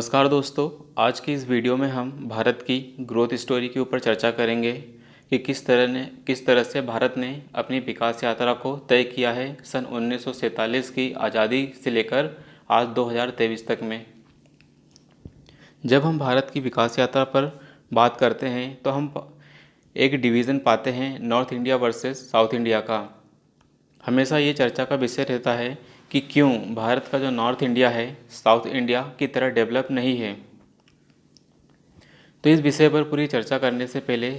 नमस्कार दोस्तों। आज की इस वीडियो में हम भारत की ग्रोथ स्टोरी के ऊपर चर्चा करेंगे कि किस तरह से भारत ने अपनी विकास यात्रा को तय किया है सन 1947 की आज़ादी से लेकर आज 2023 तक में। जब हम भारत की विकास यात्रा पर बात करते हैं तो हम एक डिवीज़न पाते हैं north India versus south India का। हमेशा ये चर्चा का विषय रहता है कि क्यों भारत का जो नॉर्थ इंडिया है साउथ इंडिया की तरह डेवलप नहीं है। तो इस विषय पर पूरी चर्चा करने से पहले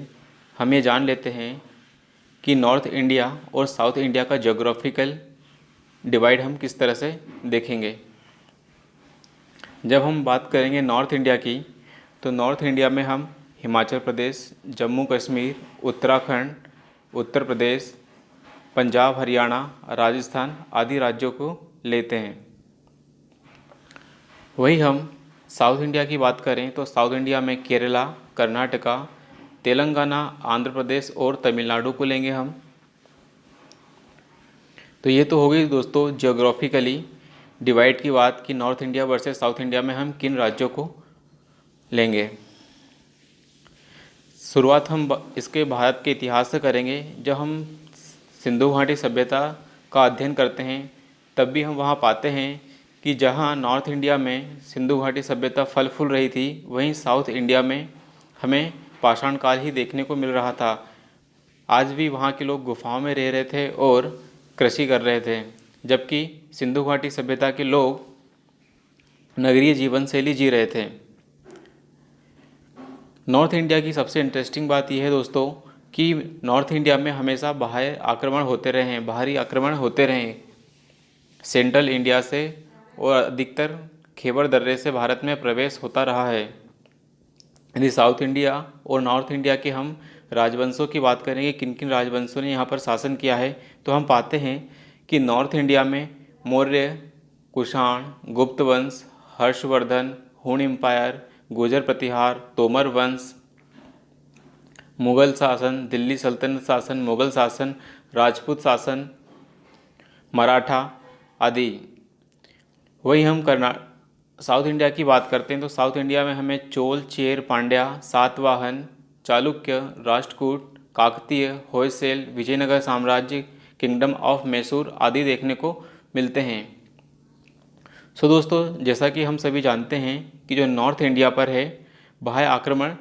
हम ये जान लेते हैं कि नॉर्थ इंडिया और साउथ इंडिया का ज्योग्राफिकल डिवाइड हम किस तरह से देखेंगे। जब हम बात करेंगे नॉर्थ इंडिया की तो नॉर्थ इंडिया में हम हिमाचल प्रदेश, जम्मू कश्मीर, उत्तराखंड, उत्तर प्रदेश, पंजाब, हरियाणा, राजस्थान आदि राज्यों को लेते हैं। वही हम साउथ इंडिया की बात करें तो साउथ इंडिया में केरला, कर्नाटका, तेलंगाना, आंध्र प्रदेश और तमिलनाडु को लेंगे हम। तो ये तो हो गई दोस्तों ज्योग्राफिकली डिवाइड की बात कि north India versus south India में हम किन राज्यों को लेंगे। शुरुआत हम इसके भारत के इतिहास से करेंगे। जब हम सिंधु घाटी सभ्यता का अध्ययन करते हैं तब भी हम वहाँ पाते हैं कि जहाँ नॉर्थ इंडिया में सिंधु घाटी सभ्यता फल फूल रही थी वहीं साउथ इंडिया में हमें पाषाण काल ही देखने को मिल रहा था। आज भी वहाँ के लोग गुफाओं में रह रहे थे और कृषि कर रहे थे, जबकि सिंधु घाटी सभ्यता के लोग नगरीय जीवन शैली जी रहे थे। नॉर्थ इंडिया की सबसे इंटरेस्टिंग बात यह है दोस्तों कि नॉर्थ इंडिया में हमेशा बाहरी आक्रमण होते रहे सेंट्रल इंडिया से, और अधिकतर खैबर दर्रे से भारत में प्रवेश होता रहा है। यदि साउथ इंडिया और नॉर्थ इंडिया के हम राजवंशों की बात करेंगे, किन किन राजवंशों ने यहाँ पर शासन किया है, तो हम पाते हैं कि नॉर्थ इंडिया में मौर्य, कुषाण, गुप्त वंश, हर्षवर्धन, हुन एम्पायर, गुर्जर प्रतिहार, तोमर वंश, मुग़ल शासन, दिल्ली सल्तनत शासन, मुग़ल शासन, राजपूत शासन, मराठा आदि। वही हम साउथ इंडिया की बात करते हैं तो साउथ इंडिया में हमें चोल, चेर, पांड्या, सातवाहन, चालुक्य, राष्ट्रकूट, काकतीय, होयसेल, विजयनगर साम्राज्य, किंगडम ऑफ मैसूर आदि देखने को मिलते हैं। सो दोस्तों, जैसा कि हम सभी जानते हैं कि जो नॉर्थ इंडिया पर है बाह्य आक्रमण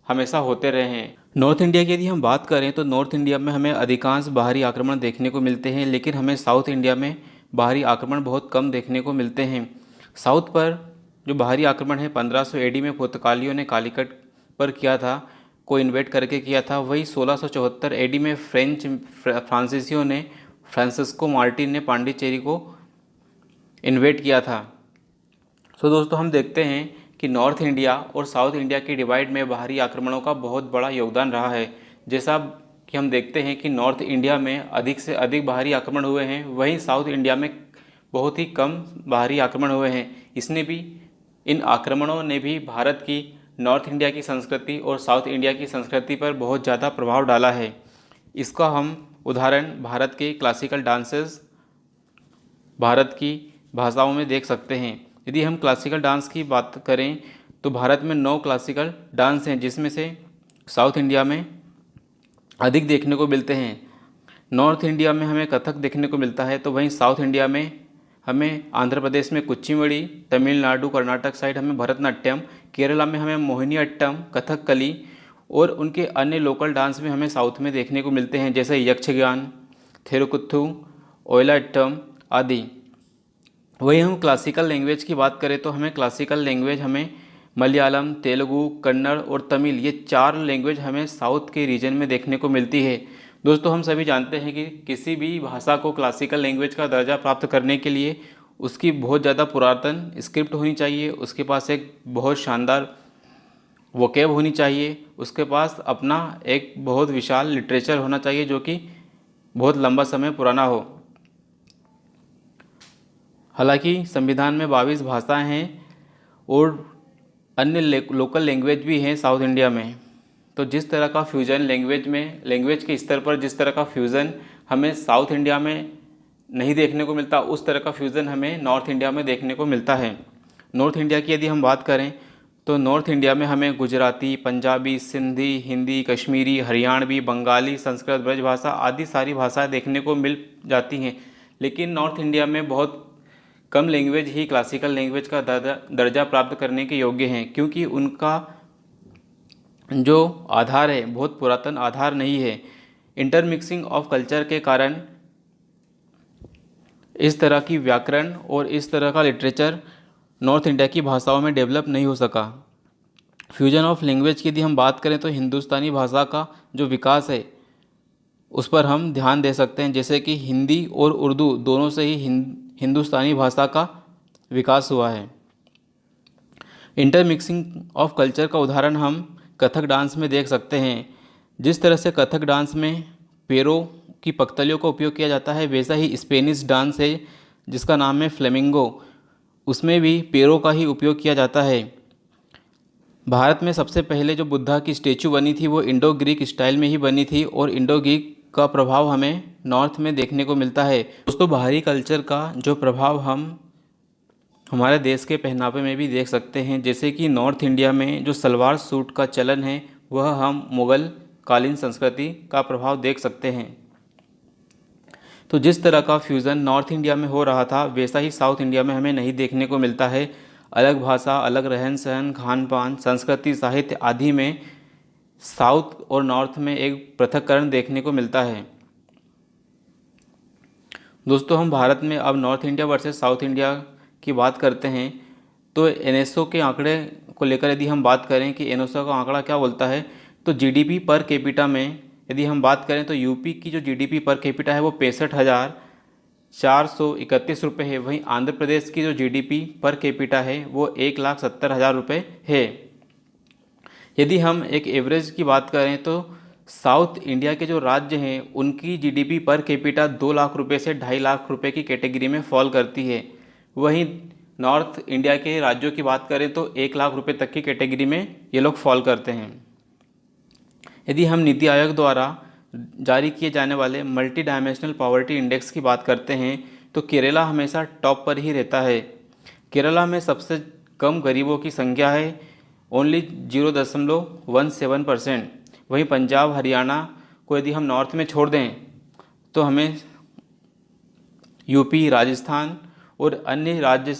हमेशा होते रहे हैं। नॉर्थ इंडिया की यदि हम बात करें तो नॉर्थ इंडिया में हमें अधिकांश बाहरी आक्रमण देखने को मिलते हैं, लेकिन हमें साउथ इंडिया में बाहरी आक्रमण बहुत कम देखने को मिलते हैं। साउथ पर जो बाहरी आक्रमण है 1500 एडी में पुर्तगालियों ने कालीकट पर किया था, को इन्वेड करके किया था। वही 1674 एडी में फ्रांसीसियों ने, फ्रांसिस्को मार्टिन ने पांडिचेरी को इन्वेड किया था। सो दोस्तों, हम देखते हैं कि नॉर्थ इंडिया और साउथ इंडिया के डिवाइड में बाहरी आक्रमणों का बहुत बड़ा योगदान रहा है। जैसा कि हम देखते हैं कि नॉर्थ इंडिया में अधिक से अधिक बाहरी आक्रमण हुए हैं, वहीं साउथ इंडिया में बहुत ही कम बाहरी आक्रमण हुए हैं। इन आक्रमणों ने भी भारत की नॉर्थ इंडिया की संस्कृति और साउथ इंडिया की संस्कृति पर बहुत ज़्यादा प्रभाव डाला है। इसका हम उदाहरण भारत के क्लासिकल डांसेस, भारत की भाषाओं में देख सकते हैं। यदि हम क्लासिकल डांस की बात करें तो भारत में 9 क्लासिकल डांस हैं, जिसमें से साउथ इंडिया में अधिक देखने को मिलते हैं। नॉर्थ इंडिया में हमें कथक देखने को मिलता है, तो वहीं साउथ इंडिया में हमें आंध्र प्रदेश में कुचिपुड़ी, तमिलनाडु, कर्नाटक साइड हमें भरतनाट्यम, केरला में हमें मोहिनीअट्टम, कथकली और उनके अन्य लोकल डांस भी हमें साउथ में देखने को मिलते हैं, जैसे यक्षगान, थिरुकुथु, ओयलाट्टम आदि। वही हम क्लासिकल लैंग्वेज की बात करें तो हमें मलयालम, तेलुगु, कन्नड़ और तमिल, ये 4 लैंग्वेज हमें साउथ के रीजन में देखने को मिलती है। दोस्तों, हम सभी जानते हैं कि किसी भी भाषा को क्लासिकल लैंग्वेज का दर्जा प्राप्त करने के लिए उसकी बहुत ज़्यादा पुरातन स्क्रिप्ट होनी चाहिए, उसके पास एक बहुत शानदार वोकैब होनी चाहिए, उसके पास अपना एक बहुत विशाल लिटरेचर होना चाहिए जो कि बहुत लंबा समय पुराना हो। हालांकि संविधान में 22 भाषाएं हैं और अन्य लोकल लैंग्वेज भी हैं साउथ इंडिया में। तो जिस तरह का फ्यूज़न लैंग्वेज के स्तर पर जिस तरह का फ्यूज़न हमें साउथ इंडिया में नहीं देखने को मिलता, उस तरह का फ्यूज़न हमें नॉर्थ इंडिया में देखने को मिलता है। नॉर्थ इंडिया की यदि हम बात करें तो नॉर्थ इंडिया में हमें गुजराती, पंजाबी, सिंधी, हिंदी, कश्मीरी, हरियाणवी, बंगाली, संस्कृत, ब्रजभाषा आदि सारी भाषाएं देखने को मिल जाती हैं। लेकिन नॉर्थ इंडिया में बहुत कम लैंग्वेज ही क्लासिकल लैंग्वेज का दर्जा प्राप्त करने के योग्य हैं, क्योंकि उनका जो आधार है बहुत पुरातन आधार नहीं है। इंटरमिक्सिंग ऑफ कल्चर के कारण इस तरह की व्याकरण और इस तरह का लिटरेचर नॉर्थ इंडिया की भाषाओं में डेवलप नहीं हो सका। फ्यूजन ऑफ लैंग्वेज की यदि हम बात करें तो हिंदुस्तानी भाषा का जो विकास है उस पर हम ध्यान दे सकते हैं, जैसे कि हिंदी और उर्दू दोनों से ही हिंदुस्तानी भाषा का विकास हुआ है। इंटरमिक्सिंग ऑफ कल्चर का उदाहरण हम कथक डांस में देख सकते हैं। जिस तरह से कथक डांस में पैरों की पख्तलियों का उपयोग किया जाता है, वैसा ही स्पेनिश डांस है जिसका नाम है फ्लेमिंगो, उसमें भी पैरों का ही उपयोग किया जाता है। भारत में सबसे पहले जो बुद्धा की स्टैचू बनी थी वो इंडो ग्रीक स्टाइल में ही बनी थी और इंडो ग्रीक का प्रभाव हमें नॉर्थ में देखने को मिलता है। दोस्तों, बाहरी कल्चर का जो प्रभाव हम हमारे देश के पहनावे में भी देख सकते हैं, जैसे कि नॉर्थ इंडिया में जो सलवार सूट का चलन है वह हम मुग़ल कालीन संस्कृति का प्रभाव देख सकते हैं। तो जिस तरह का फ्यूज़न नॉर्थ इंडिया में हो रहा था वैसा ही साउथ इंडिया में हमें नहीं देखने को मिलता है। अलग भाषा, अलग रहन सहन, खान पान, संस्कृति, साहित्य आदि में साउथ और नॉर्थ में एक पृथक्करण देखने को मिलता है। दोस्तों, हम भारत में अब north India versus south India की बात करते हैं तो एनएसओ के आंकड़े को लेकर यदि हम बात करें कि एनएसओ का आंकड़ा क्या बोलता है, तो जीडीपी पर कैपिटा में यदि हम बात करें तो यूपी की जो जीडीपी पर कैपिटा है वो 65,431 रुपये है। वहीं आंध्र प्रदेश की जो जीडीपी पर कैपिटा है वो 1,70,000 रुपये है। यदि हम एक एवरेज की बात करें तो साउथ इंडिया के जो राज्य हैं उनकी जीडीपी पर कैपिटा 2 लाख रुपये से 2.5 लाख रुपये की कैटेगरी में फॉल करती है। वहीं नॉर्थ इंडिया के राज्यों की बात करें तो 1 लाख रुपये तक की कैटेगरी में ये लोग फॉल करते हैं। यदि हम नीति आयोग द्वारा जारी किए जाने वाले मल्टी डायमेंशनल पॉवर्टी इंडेक्स की बात करते हैं तो केरला हमेशा टॉप पर ही रहता है। केरला में सबसे कम गरीबों की संख्या है ओनली 0.17%। वहीं पंजाब, हरियाणा को यदि हम नॉर्थ में छोड़ दें तो हमें यूपी, राजस्थान और अन्य राज्य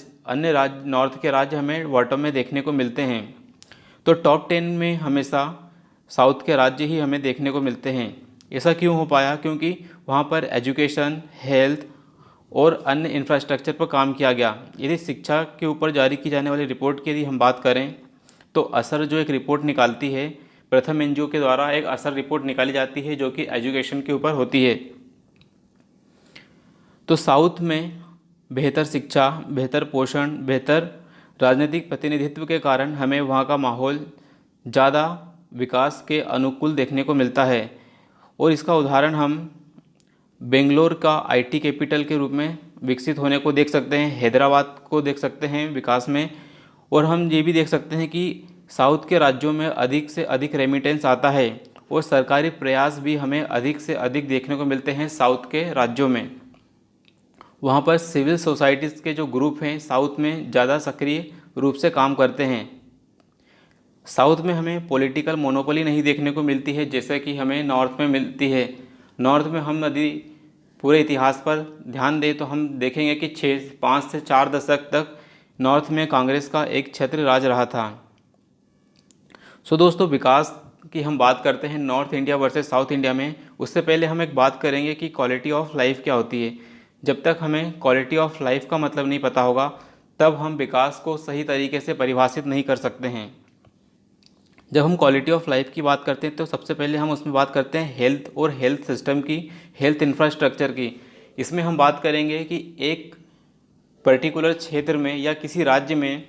नॉर्थ के राज्य हमें बॉटम में देखने को मिलते हैं। तो टॉप 10 में हमेशा साउथ के राज्य ही हमें देखने को मिलते हैं। ऐसा क्यों हो पाया? क्योंकि वहाँ पर एजुकेशन, हेल्थ और अन्य इंफ्रास्ट्रक्चर पर काम किया गया। यदि शिक्षा के ऊपर जारी की जाने वाली रिपोर्ट की यदि हम बात करें तो असर जो एक रिपोर्ट निकालती है, प्रथम एनजीओ के द्वारा एक असर रिपोर्ट निकाली जाती है जो कि एजुकेशन के ऊपर होती है। तो साउथ में बेहतर शिक्षा, बेहतर पोषण, बेहतर राजनीतिक प्रतिनिधित्व के कारण हमें वहाँ का माहौल ज़्यादा विकास के अनुकूल देखने को मिलता है। और इसका उदाहरण हम बेंगलोर का आईटी कैपिटल के रूप में विकसित होने को देख सकते हैं, हैदराबाद को देख सकते हैं विकास में। और हम ये भी देख सकते हैं कि साउथ के राज्यों में अधिक से अधिक रेमिटेंस आता है और सरकारी प्रयास भी हमें अधिक से अधिक देखने को मिलते हैं साउथ के राज्यों में। वहाँ पर सिविल सोसाइटीज़ के जो ग्रुप हैं साउथ में ज़्यादा सक्रिय रूप से काम करते हैं। साउथ में हमें पॉलिटिकल मोनोपोली नहीं देखने को मिलती है जैसे कि हमें नॉर्थ में मिलती है। नॉर्थ में हम यदि पूरे इतिहास पर ध्यान दें तो हम देखेंगे कि 5 से 4 दशक तक नॉर्थ में कांग्रेस का एक छत्र राज रहा था। सो दोस्तों, विकास की हम बात करते हैं north India versus south India में, उससे पहले हम एक बात करेंगे कि क्वालिटी ऑफ लाइफ क्या होती है। जब तक हमें क्वालिटी ऑफ लाइफ का मतलब नहीं पता होगा तब हम विकास को सही तरीके से परिभाषित नहीं कर सकते हैं। जब हम क्वालिटी ऑफ लाइफ की बात करते हैं तो सबसे पहले हम उसमें बात करते हैं हेल्थ और हेल्थ सिस्टम की, हेल्थ इंफ्रास्ट्रक्चर की। इसमें हम बात करेंगे कि एक पर्टिकुलर क्षेत्र में या किसी राज्य में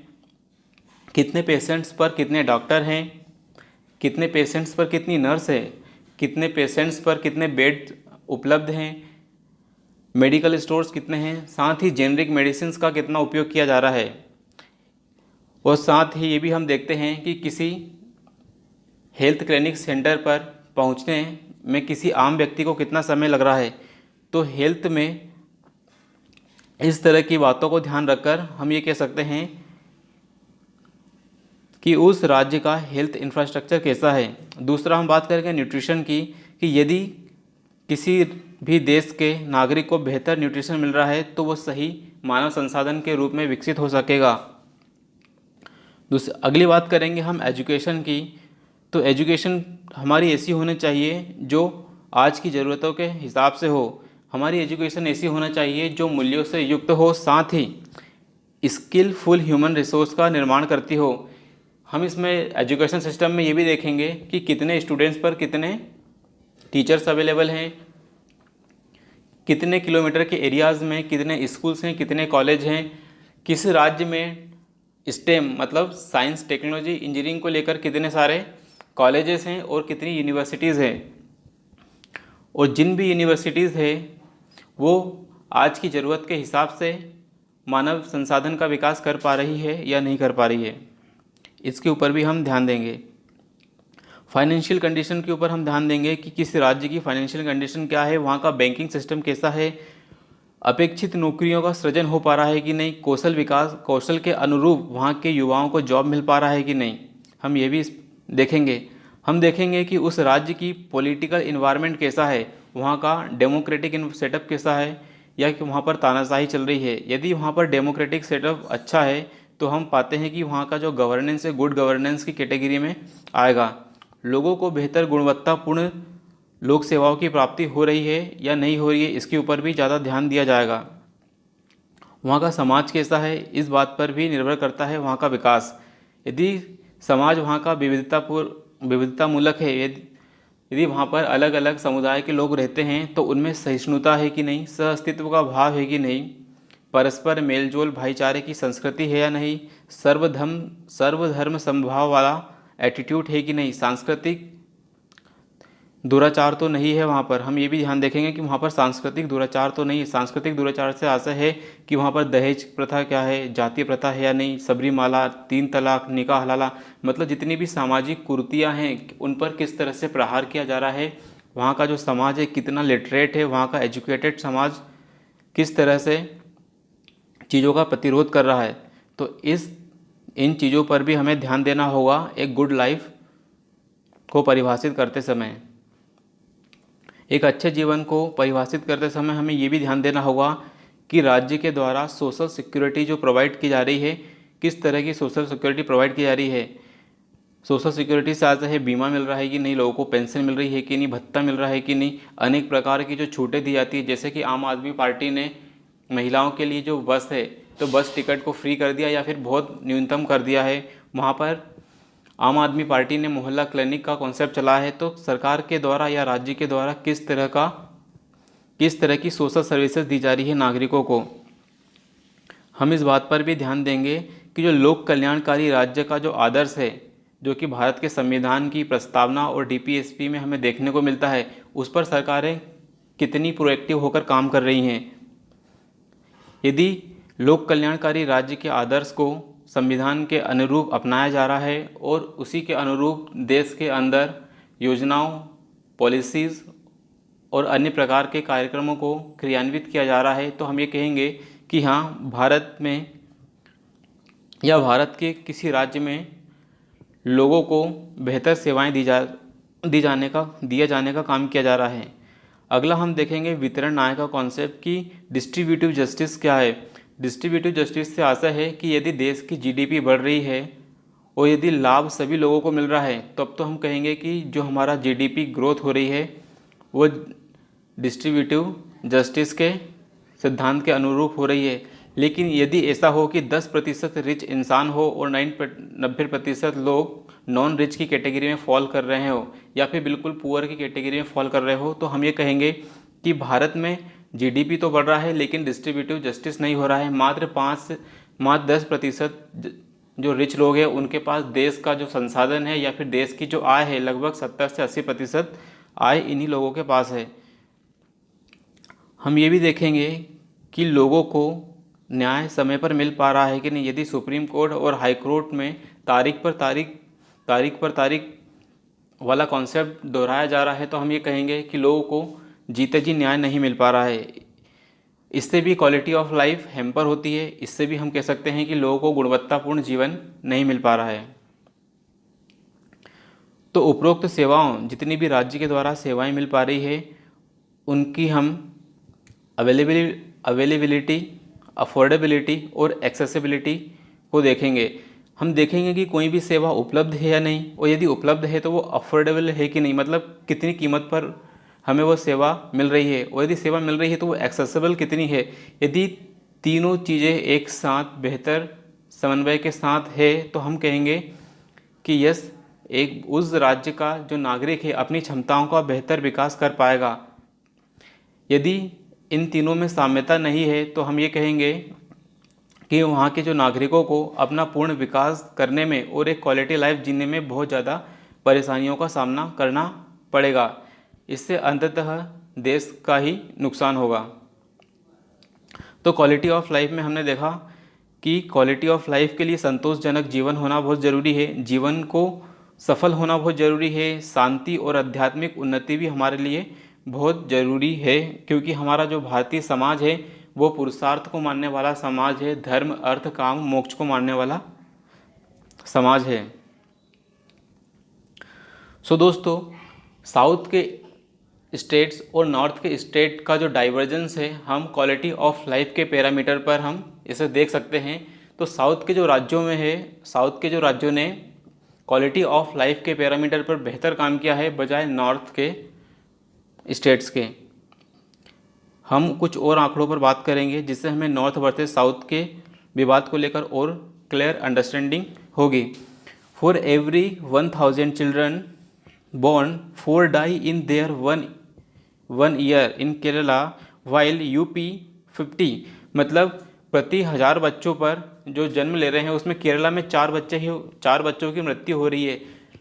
कितने पेशेंट्स पर कितने डॉक्टर हैं, कितने पेशेंट्स पर कितनी नर्स है, कितने पेशेंट्स पर कितने बेड उपलब्ध हैं, मेडिकल स्टोर्स कितने हैं, साथ ही जेनरिक मेडिसिन का कितना उपयोग किया जा रहा है। और साथ ही ये भी हम देखते हैं कि किसी हेल्थ क्लिनिक सेंटर पर पहुंचने में किसी आम व्यक्ति को कितना समय लग रहा है। तो हेल्थ में इस तरह की बातों को ध्यान रखकर हम ये कह सकते हैं कि उस राज्य का हेल्थ इंफ्रास्ट्रक्चर कैसा है। दूसरा हम बात करेंगे न्यूट्रिशन की, कि यदि किसी भी देश के नागरिक को बेहतर न्यूट्रिशन मिल रहा है तो वो सही मानव संसाधन के रूप में विकसित हो सकेगा। अगली बात करेंगे हम एजुकेशन की। तो एजुकेशन हमारी ऐसी होनी चाहिए जो आज की ज़रूरतों के हिसाब से हो। हमारी एजुकेशन ऐसी होना चाहिए जो मूल्यों से युक्त हो, साथ ही स्किलफुल ह्यूमन रिसोर्स का निर्माण करती हो। हम इसमें एजुकेशन सिस्टम में ये भी देखेंगे कि कितने स्टूडेंट्स पर कितने टीचर्स अवेलेबल हैं, कितने किलोमीटर के एरियाज़ में कितने स्कूल्स हैं, कितने कॉलेज हैं, किस राज्य में स्टेम मतलब साइंस टेक्नोलॉजी इंजीनियरिंग को लेकर कितने सारे कॉलेजेस हैं और कितनी यूनिवर्सिटीज़ हैं, और जिन भी यूनिवर्सिटीज़ है वो आज की ज़रूरत के हिसाब से मानव संसाधन का विकास कर पा रही है या नहीं कर पा रही है, इसके ऊपर भी हम ध्यान देंगे। फाइनेंशियल कंडीशन के ऊपर हम ध्यान देंगे कि किस राज्य की फाइनेंशियल कंडीशन क्या है, वहाँ का बैंकिंग सिस्टम कैसा है, अपेक्षित नौकरियों का सृजन हो पा रहा है कि नहीं, कौशल के अनुरूप वहाँ के युवाओं को जॉब मिल पा रहा है कि नहीं, हम ये भी देखेंगे। हम देखेंगे कि उस राज्य की पॉलिटिकल इन्वायरमेंट कैसा है, वहाँ का डेमोक्रेटिक सेटअप कैसा है, या कि वहाँ पर तानाशाही चल रही है। यदि वहाँ पर डेमोक्रेटिक सेटअप अच्छा है तो हम पाते हैं कि वहाँ का जो गवर्नेंस है गुड गवर्नेंस की कैटेगरी में आएगा। लोगों को बेहतर गुणवत्तापूर्ण लोक सेवाओं की प्राप्ति हो रही है या नहीं हो रही है, इसके ऊपर भी ज़्यादा ध्यान दिया जाएगा। वहाँ का समाज कैसा है, इस बात पर भी निर्भर करता है वहाँ का विकास। यदि समाज वहाँ का विविधतामूलक है, यदि वहाँ पर अलग अलग समुदाय के लोग रहते हैं तो उनमें सहिष्णुता है कि नहीं, सह-अस्तित्व का भाव है कि नहीं, परस्पर मेलजोल भाईचारे की संस्कृति है या नहीं, सर्वधर्म समभाव वाला एटीट्यूड है कि नहीं, सांस्कृतिक दुराचार तो नहीं है वहाँ पर। हम ये भी ध्यान देखेंगे कि वहाँ पर सांस्कृतिक दुराचार तो नहीं है। सांस्कृतिक दुराचार से आशा है कि वहाँ पर दहेज प्रथा क्या है, जातीय प्रथा है या नहीं, सबरीमाला, 3 तलाक, निकाह हलाला, मतलब जितनी भी सामाजिक कुरीतियाँ हैं उन पर किस तरह से प्रहार किया जा रहा है, वहाँ का जो समाज है कितना लिटरेट है, वहाँ का एजुकेटेड समाज किस तरह से चीज़ों का प्रतिरोध कर रहा है। तो इन चीज़ों पर भी हमें ध्यान देना होगा एक गुड लाइफ को परिभाषित करते समय। एक अच्छे जीवन को परिभाषित करते समय हमें ये भी ध्यान देना होगा कि राज्य के द्वारा सोशल सिक्योरिटी जो प्रोवाइड की जा रही है, किस तरह की सोशल सिक्योरिटी प्रोवाइड की जा रही है। सोशल सिक्योरिटी से आता है बीमा मिल रहा है कि नहीं, लोगों को पेंशन मिल रही है कि नहीं, भत्ता मिल रहा है कि नहीं, अनेक प्रकार की जो छूटें दी जाती है। जैसे कि आम आदमी पार्टी ने महिलाओं के लिए जो बस है तो बस टिकट को फ्री कर दिया या फिर बहुत न्यूनतम कर दिया है। वहाँ पर आम आदमी पार्टी ने मोहल्ला क्लिनिक का कॉन्सेप्ट चलाया है। तो सरकार के द्वारा या राज्य के द्वारा किस तरह की सोशल सर्विसेज दी जा रही है नागरिकों को, हम इस बात पर भी ध्यान देंगे कि जो लोक कल्याणकारी राज्य का जो आदर्श है, जो कि भारत के संविधान की प्रस्तावना और डीपीएसपी में हमें देखने को मिलता है, उस पर सरकारें कितनी प्रोएक्टिव होकर काम कर रही हैं। यदि लोक कल्याणकारी राज्य के आदर्श को संविधान के अनुरूप अपनाया जा रहा है और उसी के अनुरूप देश के अंदर योजनाओं, पॉलिसीज़ और अन्य प्रकार के कार्यक्रमों को क्रियान्वित किया जा रहा है, तो हम ये कहेंगे कि हाँ, भारत में या भारत के किसी राज्य में लोगों को बेहतर सेवाएं दिया जाने का काम किया जा रहा है। अगला हम देखेंगे वितरण न्याय का कॉन्सेप्ट कि डिस्ट्रीब्यूटिव जस्टिस क्या है। डिस्ट्रीब्यूटिव जस्टिस से आशा है कि यदि देश की जीडीपी बढ़ रही है और यदि लाभ सभी लोगों को मिल रहा है, तब तो हम कहेंगे कि जो हमारा जीडीपी ग्रोथ हो रही है वो डिस्ट्रीब्यूटिव जस्टिस के सिद्धांत के अनुरूप हो रही है। लेकिन यदि ऐसा हो कि 10% रिच इंसान हो और 90% लोग नॉन रिच की कैटेगरी में फॉल कर रहे हो या फिर बिल्कुल पुअर की कैटेगरी में फॉल कर रहे हो, तो हम ये कहेंगे कि भारत में जीडीपी तो बढ़ रहा है लेकिन डिस्ट्रीब्यूटिव जस्टिस नहीं हो रहा है। मात्र 10% जो रिच लोग हैं उनके पास देश का जो संसाधन है या फिर देश की जो आय है, लगभग 70 से 80% आय इन्हीं लोगों के पास है। हम ये भी देखेंगे कि लोगों को न्याय समय पर मिल पा रहा है कि नहीं। यदि सुप्रीम कोर्ट और हाई कोर्ट में तारीख पर तारीख वाला कॉन्सेप्ट दोहराया जा रहा है, तो हम ये कहेंगे कि लोगों को जीते जी न्याय नहीं मिल पा रहा है। इससे भी क्वालिटी ऑफ लाइफ हैम्पर होती है। इससे भी हम कह सकते हैं कि लोगों को गुणवत्तापूर्ण जीवन नहीं मिल पा रहा है। तो उपरोक्त सेवाओं जितनी भी राज्य के द्वारा सेवाएं मिल पा रही है उनकी हम अवेलेबिलिटी, अफोर्डेबिलिटी और एक्सेसिबिलिटी को देखेंगे। हम देखेंगे कि कोई भी सेवा उपलब्ध है या नहीं, और यदि उपलब्ध है तो वो अफोर्डेबल है कि नहीं, मतलब कितनी कीमत पर हमें वो सेवा मिल रही है, और यदि सेवा मिल रही है तो वो एक्सेसिबल कितनी है। यदि तीनों चीज़ें एक साथ बेहतर समन्वय के साथ है तो हम कहेंगे कि यस, एक उस राज्य का जो नागरिक है अपनी क्षमताओं का बेहतर विकास कर पाएगा। यदि इन तीनों में साम्यता नहीं है तो हम ये कहेंगे कि वहाँ के जो नागरिकों को अपना पूर्ण विकास करने में और एक क्वालिटी लाइफ जीने में बहुत ज़्यादा परेशानियों का सामना करना पड़ेगा। इससे अंततः देश का ही नुकसान होगा। तो क्वालिटी ऑफ लाइफ में हमने देखा कि क्वालिटी ऑफ लाइफ के लिए संतोषजनक जीवन होना बहुत ज़रूरी है, जीवन को सफल होना बहुत ज़रूरी है, शांति और आध्यात्मिक उन्नति भी हमारे लिए बहुत ज़रूरी है, क्योंकि हमारा जो भारतीय समाज है वो पुरुषार्थ को मानने वाला समाज है, धर्म अर्थ काम मोक्ष को मानने वाला समाज है। सो दोस्तों, साउथ के स्टेट्स और नॉर्थ के स्टेट का जो डाइवर्जेंस है हम क्वालिटी ऑफ लाइफ के पैरामीटर पर हम इसे देख सकते हैं। तो साउथ के जो राज्यों में है, साउथ के जो राज्यों ने क्वालिटी ऑफ लाइफ के पैरामीटर पर बेहतर काम किया है बजाय नॉर्थ के स्टेट्स के। हम कुछ और आंकड़ों पर बात करेंगे जिससे हमें नॉर्थ वर्सेस साउथ के विवाद को लेकर और क्लियर अंडरस्टैंडिंग होगी। For every 1000 children born 4 die in their one year in Kerala while UP 50, मतलब प्रति 1000 बच्चों पर जो जन्म ले रहे हैं उसमें केरला में 4 बच्चों की मृत्यु हो रही है।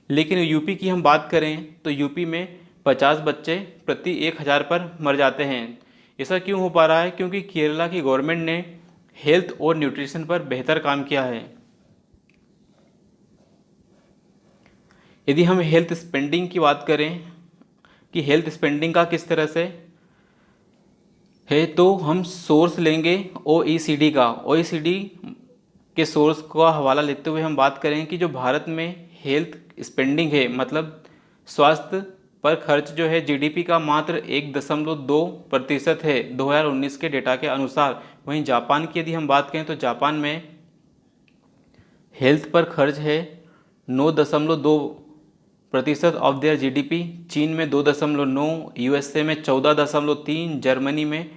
लेकिन यूपी की हम बात करें तो यूपी में 50 बच्चे प्रति 1000 पर मर जाते हैं। ऐसा क्यों हो पा रहा है? क्योंकि केरला की गवर्नमेंट ने हेल्थ और न्यूट्रिशन पर बेहतर काम किया है। यदि हम हेल्थ स्पेंडिंग की बात करें कि हेल्थ स्पेंडिंग का किस तरह से है, तो हम सोर्स लेंगे OECD का। OECD के सोर्स का हवाला लेते हुए हम बात करें कि जो भारत में हेल्थ स्पेंडिंग है, मतलब स्वास्थ्य पर खर्च जो है GDP का मात्र 1.2% है 2019 के डेटा के अनुसार। वहीं जापान की यदि हम बात करें तो जापान में हेल्थ पर खर्च है 9.2% ऑफ देयर GDP, चीन में 2.9, USA में 14.3, जर्मनी में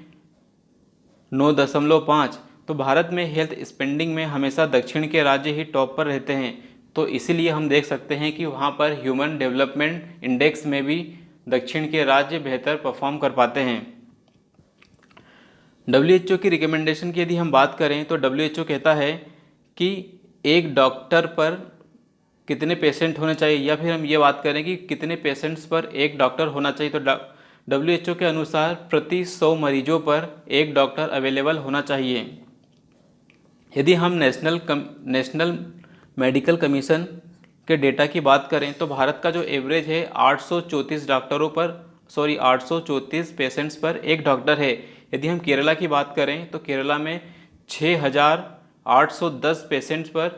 9.5। तो भारत में हेल्थ स्पेंडिंग में हमेशा दक्षिण के राज्य ही टॉप पर रहते हैं। तो इसीलिए हम देख सकते हैं कि वहाँ पर ह्यूमन डेवलपमेंट इंडेक्स में भी दक्षिण के राज्य बेहतर परफॉर्म कर पाते हैं। WHO की रिकमेंडेशन की यदि हम बात करें तो WHO कहता है कि एक डॉक्टर पर कितने पेशेंट होने चाहिए, या फिर हम ये बात करें कि कितने पेशेंट्स पर एक डॉक्टर होना चाहिए, तो WHO के अनुसार प्रति 100 मरीजों पर एक डॉक्टर अवेलेबल होना चाहिए। यदि हम नेशनल मेडिकल कमीशन के डेटा की बात करें तो भारत का जो एवरेज है 834 पेशेंट्स पर एक डॉक्टर है। यदि हम केरला की बात करें तो केरला में 6810 पेशेंट्स पर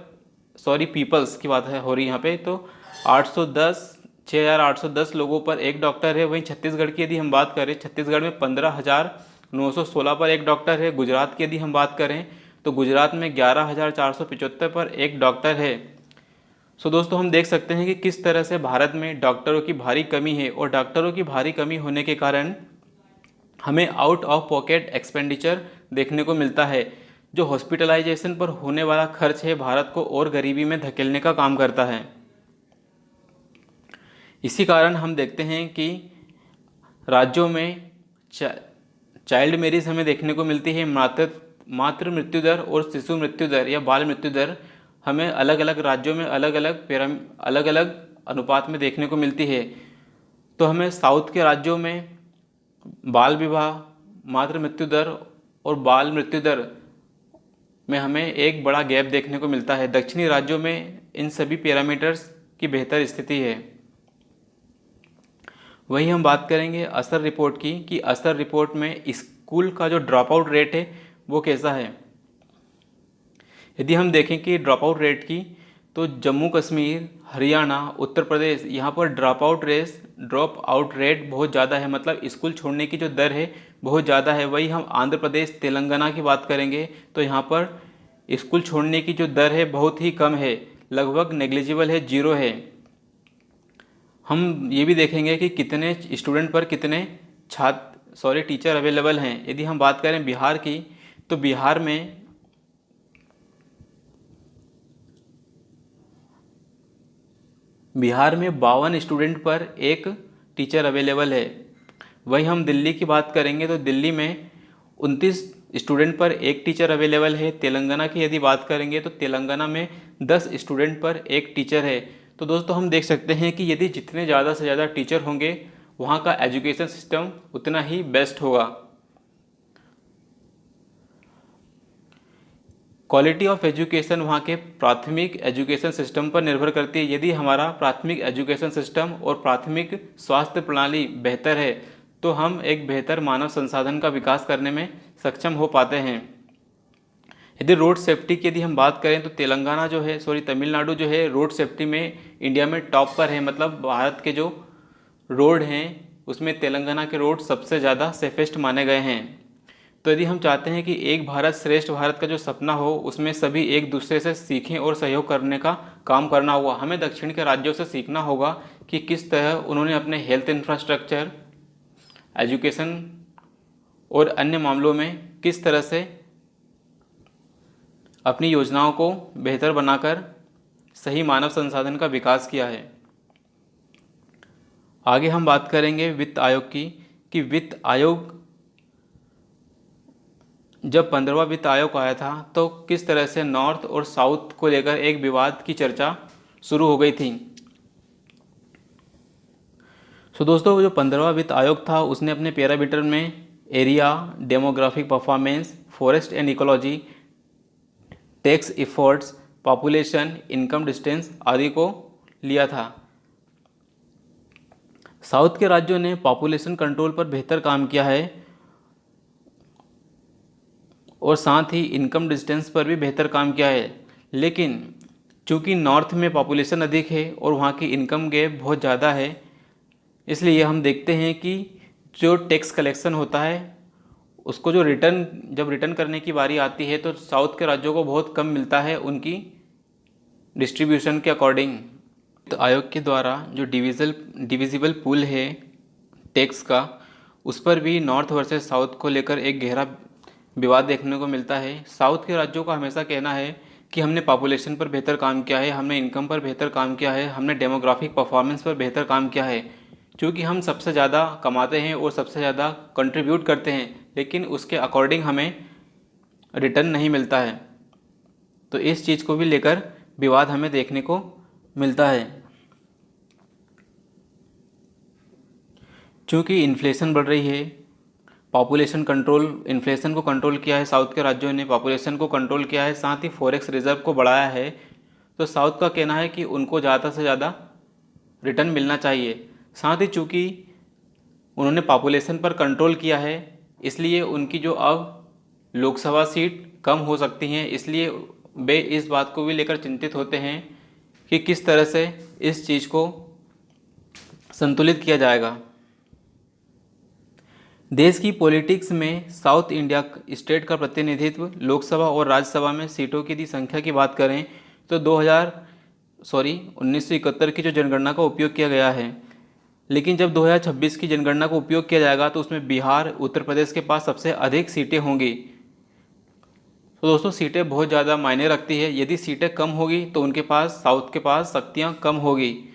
पीपल्स की बात हो रही यहाँ पे, तो 6810 लोगों पर एक डॉक्टर है। वहीं छत्तीसगढ़ की यदि हम बात करें, छत्तीसगढ़ में 15,916 पर एक डॉक्टर है। गुजरात की यदि हम बात करें तो गुजरात में 11,475 पर एक डॉक्टर है। सो दोस्तों, हम देख सकते हैं कि किस तरह से भारत में डॉक्टरों की भारी कमी है, और डॉक्टरों की भारी कमी होने के कारण हमें आउट ऑफ पॉकेट एक्सपेंडिचर देखने को मिलता है। जो हॉस्पिटलाइजेशन पर होने वाला खर्च है भारत को और गरीबी में धकेलने का काम करता है। इसी कारण हम देखते हैं कि राज्यों में चाइल्ड मैरिज हमें देखने को मिलती है। मातृ मृत्यु दर और शिशु मृत्यु दर या बाल मृत्यु दर हमें अलग अलग राज्यों में अलग अलग अनुपात में देखने को मिलती है। तो हमें साउथ के राज्यों में बाल विवाह, मातृ मृत्यु दर और बाल मृत्यु दर में हमें एक बड़ा गैप देखने को मिलता है। दक्षिणी राज्यों में इन सभी पैरामीटर्स की बेहतर स्थिति है। वही हम बात करेंगे असर रिपोर्ट की, कि असर रिपोर्ट में स्कूल का जो ड्रॉप आउट रेट है वो कैसा है। यदि हम देखें कि ड्रॉप आउट रेट की, तो जम्मू कश्मीर, हरियाणा, उत्तर प्रदेश, यहाँ पर ड्रॉप आउट रेट बहुत ज़्यादा है, मतलब स्कूल छोड़ने की जो दर है बहुत ज़्यादा है। वही हम आंध्र प्रदेश, तेलंगाना की बात करेंगे तो यहाँ पर स्कूल छोड़ने की जो दर है बहुत ही कम है, लगभग नेग्लिजिबल है, जीरो है। हम ये भी देखेंगे कि कितने स्टूडेंट पर कितने टीचर अवेलेबल हैं। यदि हम बात करें बिहार की, तो बिहार में बिहार में 52 स्टूडेंट पर एक टीचर अवेलेबल है। वही हम दिल्ली की बात करेंगे तो दिल्ली में 29 स्टूडेंट पर एक टीचर अवेलेबल है। तेलंगाना की यदि बात करेंगे तो तेलंगाना में 10 स्टूडेंट पर एक टीचर है। तो दोस्तों हम देख सकते हैं कि यदि जितने ज़्यादा से ज़्यादा टीचर होंगे वहाँ का एजुकेशन सिस्टम उतना ही बेस्ट होगा। क्वालिटी ऑफ एजुकेशन वहाँ के प्राथमिक एजुकेशन सिस्टम पर निर्भर करती है। यदि हमारा प्राथमिक एजुकेशन सिस्टम और प्राथमिक स्वास्थ्य प्रणाली बेहतर है तो हम एक बेहतर मानव संसाधन का विकास करने में सक्षम हो पाते हैं। यदि रोड सेफ्टी की यदि हम बात करें तो तमिलनाडु जो है रोड सेफ्टी में इंडिया में टॉप पर है, मतलब भारत के जो रोड हैं उसमें तेलंगाना के रोड सबसे ज़्यादा सेफेस्ट माने गए हैं। तो यदि हम चाहते हैं कि एक भारत श्रेष्ठ भारत का जो सपना हो उसमें सभी एक दूसरे से सीखें और सहयोग करने का काम करना होगा। हमें दक्षिण के राज्यों से सीखना होगा कि किस तरह उन्होंने अपने हेल्थ इंफ्रास्ट्रक्चर, एजुकेशन और अन्य मामलों में किस तरह से अपनी योजनाओं को बेहतर बनाकर सही मानव संसाधन का विकास किया है। आगे हम बात करेंगे वित्त आयोग की, कि वित्त आयोग जब 15वां वित्त आयोग आया था तो किस तरह से नॉर्थ और साउथ को लेकर एक विवाद की चर्चा शुरू हो गई थी। दोस्तों जो 15वां वित्त आयोग था उसने अपने पैरामीटर में area, demographic performance, forest and ecology, tax efforts, population, income distance आदि को लिया था। साउथ के राज्यों ने पॉपुलेशन कंट्रोल पर बेहतर काम किया है और साथ ही इनकम डिस्टेंस पर भी बेहतर काम किया है। लेकिन चूंकि नॉर्थ में पॉपुलेशन अधिक है और वहाँ की इनकम गैप बहुत ज़्यादा है, इसलिए हम देखते हैं कि जो टैक्स कलेक्शन होता है उसको जब रिटर्न करने की बारी आती है तो साउथ के राज्यों को बहुत कम मिलता है उनकी डिस्ट्रीब्यूशन के अकॉर्डिंग। तो आयोग के द्वारा जो डिविजिबल पूल है टैक्स का, उस पर भी नॉर्थ वर्सेस साउथ को लेकर एक गहरा विवाद देखने को मिलता है। साउथ के राज्यों का हमेशा कहना है कि हमने पॉपुलेशन पर बेहतर काम किया है, हमने इनकम पर बेहतर काम किया है, हमने डेमोग्राफिक परफॉर्मेंस पर बेहतर काम किया है। क्योंकि हम सबसे ज़्यादा कमाते हैं और सबसे ज़्यादा कंट्रीब्यूट करते हैं, लेकिन उसके अकॉर्डिंग हमें रिटर्न नहीं मिलता है। तो इस चीज़ को भी लेकर विवाद हमें देखने को मिलता है। क्योंकि इन्फ्लेशन बढ़ रही है, इन्फ्लेशन को कंट्रोल किया है साउथ के राज्यों ने, पॉपुलेशन को कंट्रोल किया है, साथ ही फॉरेक्स रिजर्व को बढ़ाया है। तो साउथ का कहना है कि उनको ज़्यादा से ज़्यादा रिटर्न मिलना चाहिए। साथ ही चूँकि उन्होंने पॉपुलेशन पर कंट्रोल किया है इसलिए उनकी जो अब लोकसभा सीट कम हो सकती हैं, इसलिए वे इस बात को भी लेकर चिंतित होते हैं कि किस तरह से इस चीज़ को संतुलित किया जाएगा। देश की पॉलिटिक्स में साउथ इंडिया स्टेट का प्रतिनिधित्व लोकसभा और राज्यसभा में सीटों की यदि संख्या की बात करें तो 1971 की जो जनगणना का उपयोग किया गया है, लेकिन जब 2026 की जनगणना का उपयोग किया जाएगा तो उसमें बिहार, उत्तर प्रदेश के पास सबसे अधिक सीटें होंगी। तो दोस्तों सीटें बहुत ज़्यादा मायने रखती है। यदि सीटें कम होगी तो साउथ के पास शक्तियाँ कम होगी।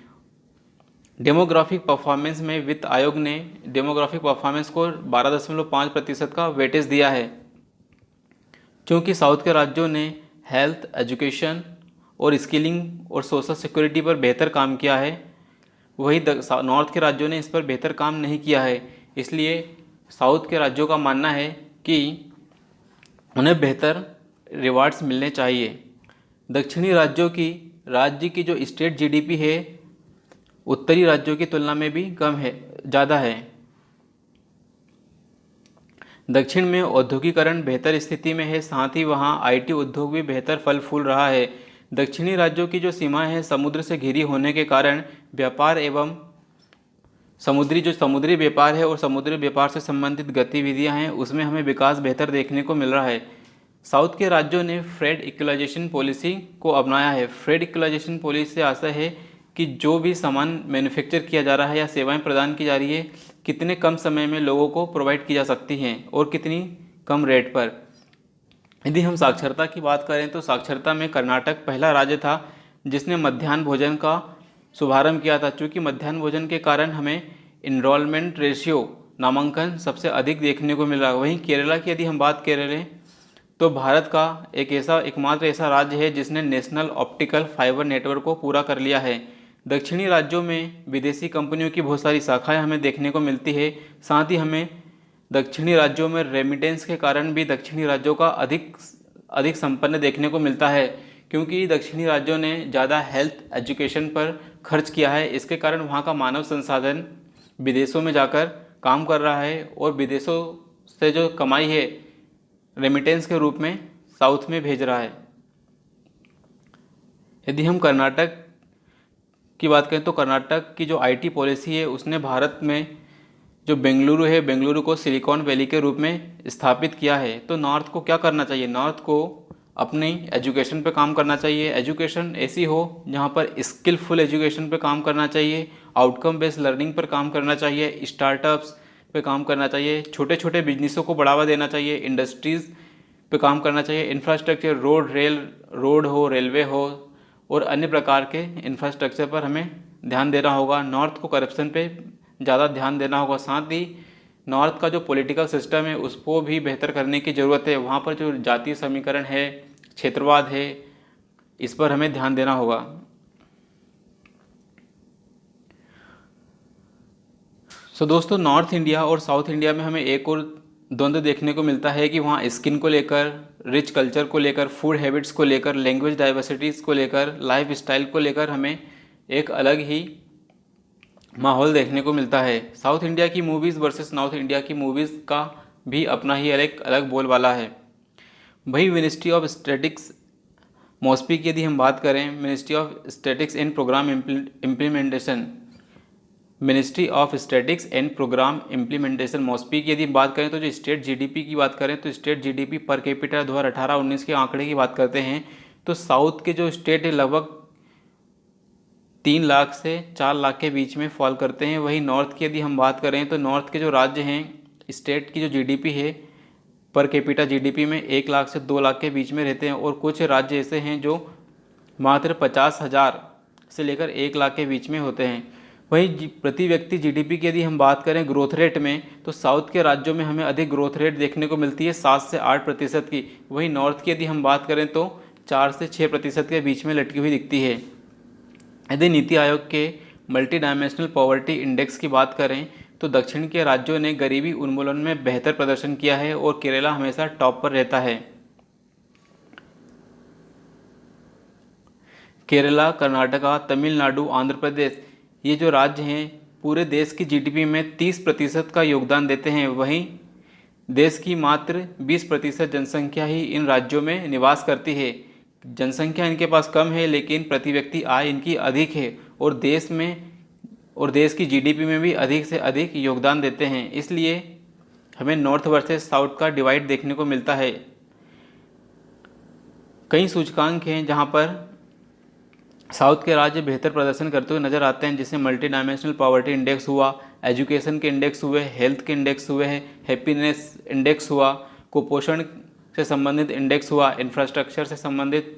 डेमोग्राफिक परफॉर्मेंस में वित्त आयोग ने डेमोग्राफिक परफॉर्मेंस को 12.5% का वेटेज दिया है। क्योंकि साउथ के राज्यों ने हेल्थ, एजुकेशन और स्किलिंग और सोशल सिक्योरिटी पर बेहतर काम किया है, वही नॉर्थ के राज्यों ने इस पर बेहतर काम नहीं किया है। इसलिए साउथ के राज्यों का मानना है कि उन्हें बेहतर रिवार्ड्स मिलने चाहिए। दक्षिणी राज्य की जो स्टेट जीडीपी है उत्तरी राज्यों की तुलना में भी ज़्यादा है। दक्षिण में औद्योगिकरण बेहतर स्थिति में है, साथ ही वहाँ आईटी उद्योग भी बेहतर फल फूल रहा है। दक्षिणी राज्यों की जो सीमाएं हैं समुद्र से घिरी होने के कारण व्यापार एवं समुद्री व्यापार है और समुद्री व्यापार से संबंधित गतिविधियां हैं उसमें हमें विकास बेहतर देखने को मिल रहा है। साउथ के राज्यों ने फ्रेट इक्वलाइजेशन पॉलिसी को अपनाया है। फ्रेट इक्वलाइजेशन पॉलिसी से आशा है कि जो भी सामान मैन्युफैक्चर किया जा रहा है या सेवाएं प्रदान की जा रही है कितने कम समय में लोगों को प्रोवाइड की जा सकती हैं और कितनी कम रेट पर। यदि हम साक्षरता की बात करें तो साक्षरता में कर्नाटक पहला राज्य था जिसने मध्याह्न भोजन का शुभारंभ किया था। चूँकि मध्याह्न भोजन के कारण हमें इनरोलमेंट रेशियो नामांकन सबसे अधिक देखने को मिला। वहीं केरला की यदि हम बात करें तो भारत का एकमात्र ऐसा राज्य है जिसने नेशनल ऑप्टिकल फाइबर नेटवर्क को पूरा कर लिया है। दक्षिणी राज्यों में विदेशी कंपनियों की बहुत सारी शाखाएं हमें देखने को मिलती है। साथ ही हमें दक्षिणी राज्यों में रेमिटेंस के कारण भी दक्षिणी राज्यों का अधिक संपन्न देखने को मिलता है, क्योंकि दक्षिणी राज्यों ने ज़्यादा हेल्थ एजुकेशन पर खर्च किया है। इसके कारण वहाँ का मानव संसाधन विदेशों में जाकर काम कर रहा है और विदेशों से जो कमाई है रेमिटेंस के रूप में साउथ में भेज रहा है। यदि हम कर्नाटक की बात करें तो कर्नाटक की जो आईटी पॉलिसी है उसने भारत में जो बेंगलुरु को सिलिकॉन वैली के रूप में स्थापित किया है। तो नॉर्थ को क्या करना चाहिए? नॉर्थ को अपनी एजुकेशन पे काम करना चाहिए। एजुकेशन ऐसी हो जहाँ पर स्किलफुल एजुकेशन पे काम करना चाहिए, आउटकम बेस्ड लर्निंग पर काम करना चाहिए, स्टार्टअप्स पे काम करना चाहिए, छोटे छोटे बिजनेसों को बढ़ावा देना चाहिए, इंडस्ट्रीज़ पे काम करना चाहिए, इंफ्रास्ट्रक्चर रोड हो, रेलवे हो और अन्य प्रकार के इंफ्रास्ट्रक्चर पर हमें ध्यान देना होगा। नॉर्थ को करप्शन पे ज़्यादा ध्यान देना होगा। साथ ही नॉर्थ का जो पॉलिटिकल सिस्टम है उसको भी बेहतर करने की ज़रूरत है। वहाँ पर जो जातीय समीकरण है, क्षेत्रवाद है, इस पर हमें ध्यान देना होगा। दोस्तों, नॉर्थ इंडिया और साउथ इंडिया में हमें एक और द्वंद्व देखने को मिलता है कि वहाँ स्किन को लेकर, रिच कल्चर को लेकर, फूड हैबिट्स को लेकर, लैंग्वेज डाइवर्सिटीज़ को लेकर, लाइफ स्टाइल को लेकर हमें एक अलग ही माहौल देखने को मिलता है। साउथ इंडिया की मूवीज़ वर्सेस नॉर्थ इंडिया की मूवीज़ का भी अपना ही अलग बोलबाला है। वही मिनिस्ट्री ऑफ स्टैटिक्स मॉस्पी की यदि हम बात करें, ministry of statistics and programme implementation MoSPI की यदि बात करें तो जो स्टेट जीडीपी की बात करें तो स्टेट जीडीपी पर कैपिटा 2018-19 के आंकड़े की बात करते हैं तो साउथ के जो स्टेट है लगभग 3 लाख से 4 लाख के बीच में फॉल करते हैं। वहीं नॉर्थ की यदि हम बात करें तो नॉर्थ के जो राज्य हैं, स्टेट की जो जीडीपी है पर कैपिटा जीडीपी में 1 लाख से 2 लाख के बीच में रहते हैं और कुछ राज्य ऐसे हैं जो मात्र 50,000 से लेकर 1 लाख के बीच में होते हैं। वहीं प्रति व्यक्ति जीडीपी की यदि हम बात करें ग्रोथ रेट में तो साउथ के राज्यों में हमें अधिक ग्रोथ रेट देखने को मिलती है 7 से 8% की। वहीं नॉर्थ की यदि हम बात करें तो 4 से 6% के बीच में लटकी हुई दिखती है। यदि नीति आयोग के मल्टी डायमेंशनल पॉवर्टी इंडेक्स की बात करें तो दक्षिण के राज्यों ने गरीबी उन्मूलन में बेहतर प्रदर्शन किया है और केरला हमेशा टॉप पर रहता है। केरला, कर्नाटका, तमिलनाडु, आंध्र प्रदेश, ये जो राज्य हैं पूरे देश की जीडीपी में 30% का योगदान देते हैं। वहीं देश की मात्र 20% जनसंख्या ही इन राज्यों में निवास करती है। जनसंख्या इनके पास कम है लेकिन प्रति व्यक्ति आय इनकी अधिक है और देश की जीडीपी में भी अधिक से अधिक योगदान देते हैं। इसलिए हमें नॉर्थ वर्सेस साउथ का डिवाइड देखने को मिलता है। कई सूचकांक हैं जहां पर साउथ के राज्य बेहतर प्रदर्शन करते हुए नजर आते हैं, जैसे मल्टी डायमेंशनल पॉवर्टी इंडेक्स हुआ, एजुकेशन के इंडेक्स हुए, हेल्थ के इंडेक्स हुए हैं, हैप्पीनेस इंडेक्स हुआ, कुपोषण से संबंधित इंडेक्स हुआ, इंफ्रास्ट्रक्चर से संबंधित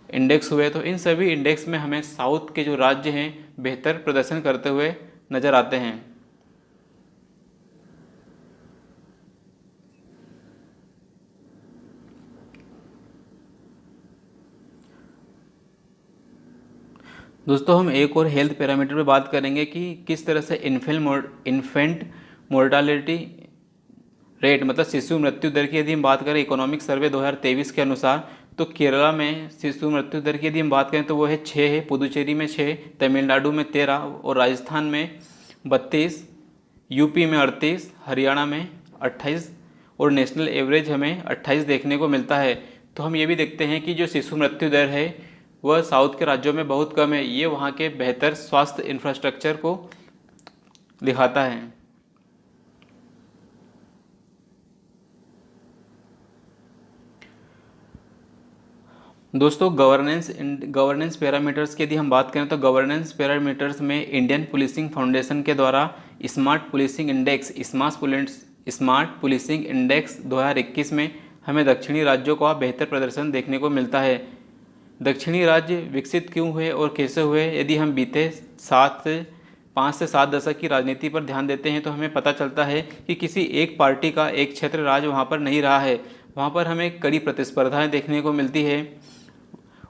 इंडेक्स हुए। तो इन सभी इंडेक्स में हमें साउथ के जो राज्य हैं बेहतर प्रदर्शन करते हुए नजर आते हैं। दोस्तों, हम एक और हेल्थ पैरामीटर पे बात करेंगे कि किस तरह से इन्फेंट मोर्टालिटी रेट मतलब शिशु मृत्यु दर की यदि हम बात करें इकोनॉमिक सर्वे 2023 के अनुसार तो केरला में शिशु मृत्यु दर की यदि हम बात करें तो वो है 6 है, पुदुचेरी में 6, तमिलनाडु में 13 और राजस्थान में 32, यूपी में 38, हरियाणा में 28 और नेशनल एवरेज हमें 28 देखने को मिलता है। तो हम ये भी देखते हैं कि जो शिशु मृत्यु दर है वह साउथ के राज्यों में बहुत कम है। ये वहाँ के बेहतर स्वास्थ्य इंफ्रास्ट्रक्चर को दिखाता है। दोस्तों गवर्नेंस पैरामीटर्स की यदि हम बात करें तो गवर्नेंस पैरामीटर्स में इंडियन पुलिसिंग फाउंडेशन के द्वारा स्मार्ट पुलिसिंग इंडेक्स 2021 में हमें दक्षिणी राज्यों का बेहतर प्रदर्शन देखने को मिलता है। दक्षिणी राज्य विकसित क्यों हुए और कैसे हुए, यदि हम बीते 5 से 7 दशक की राजनीति पर ध्यान देते हैं तो हमें पता चलता है कि किसी एक पार्टी का एक क्षेत्र राज वहाँ पर नहीं रहा है। वहाँ पर हमें कड़ी प्रतिस्पर्धाएं देखने को मिलती है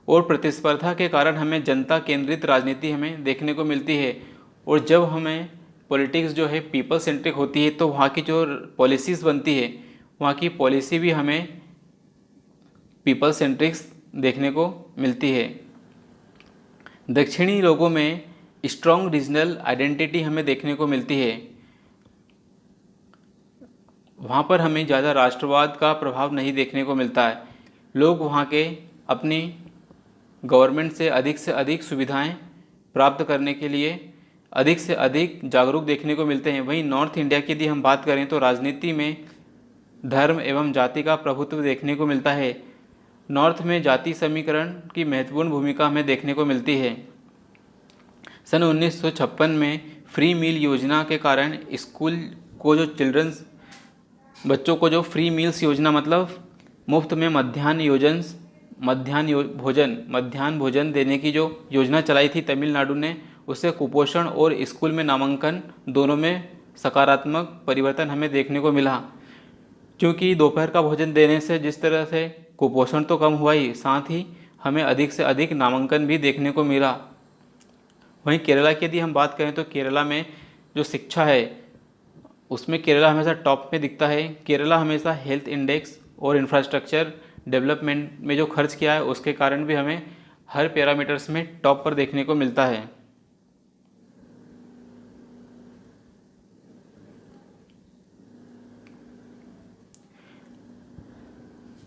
और प्रतिस्पर्धा के कारण हमें जनता केंद्रित राजनीति हमें देखने को मिलती है। और जब हमें पॉलिटिक्स जो है पीपल सेंट्रिक होती है तो वहाँ की जो पॉलिसीज़ बनती है वहाँ की पॉलिसी भी हमें पीपल सेंट्रिक्स देखने को मिलती है। दक्षिणी लोगों में स्ट्रॉन्ग रीजनल आइडेंटिटी हमें देखने को मिलती है। वहाँ पर हमें ज़्यादा राष्ट्रवाद का प्रभाव नहीं देखने को मिलता है। लोग वहाँ के अपनी गवर्नमेंट से अधिक सुविधाएं प्राप्त करने के लिए अधिक से अधिक जागरूक देखने को मिलते हैं। वहीं नॉर्थ इंडिया की यदि हम बात करें तो राजनीति में धर्म एवं जाति का प्रभुत्व देखने को मिलता है। नॉर्थ में जाति समीकरण की महत्वपूर्ण भूमिका हमें देखने को मिलती है। सन 1956 में फ्री मील योजना के कारण स्कूल को जो बच्चों को जो फ्री मील्स योजना मतलब मुफ्त में मध्याह्न भोजन देने की जो योजना चलाई थी तमिलनाडु ने, उससे कुपोषण और स्कूल में नामांकन दोनों में सकारात्मक परिवर्तन हमें देखने को मिला। क्योंकि दोपहर का भोजन देने से जिस तरह से कुपोषण तो कम हुआ ही, साथ ही हमें अधिक से अधिक नामांकन भी देखने को मिला। वहीं केरला की यदि हम बात करें तो केरला में जो शिक्षा है उसमें केरला हमेशा टॉप में दिखता है। केरला हमेशा हेल्थ इंडेक्स और इंफ्रास्ट्रक्चर डेवलपमेंट में जो खर्च किया है उसके कारण भी हमें हर पैरामीटर्स में टॉप पर देखने को मिलता है।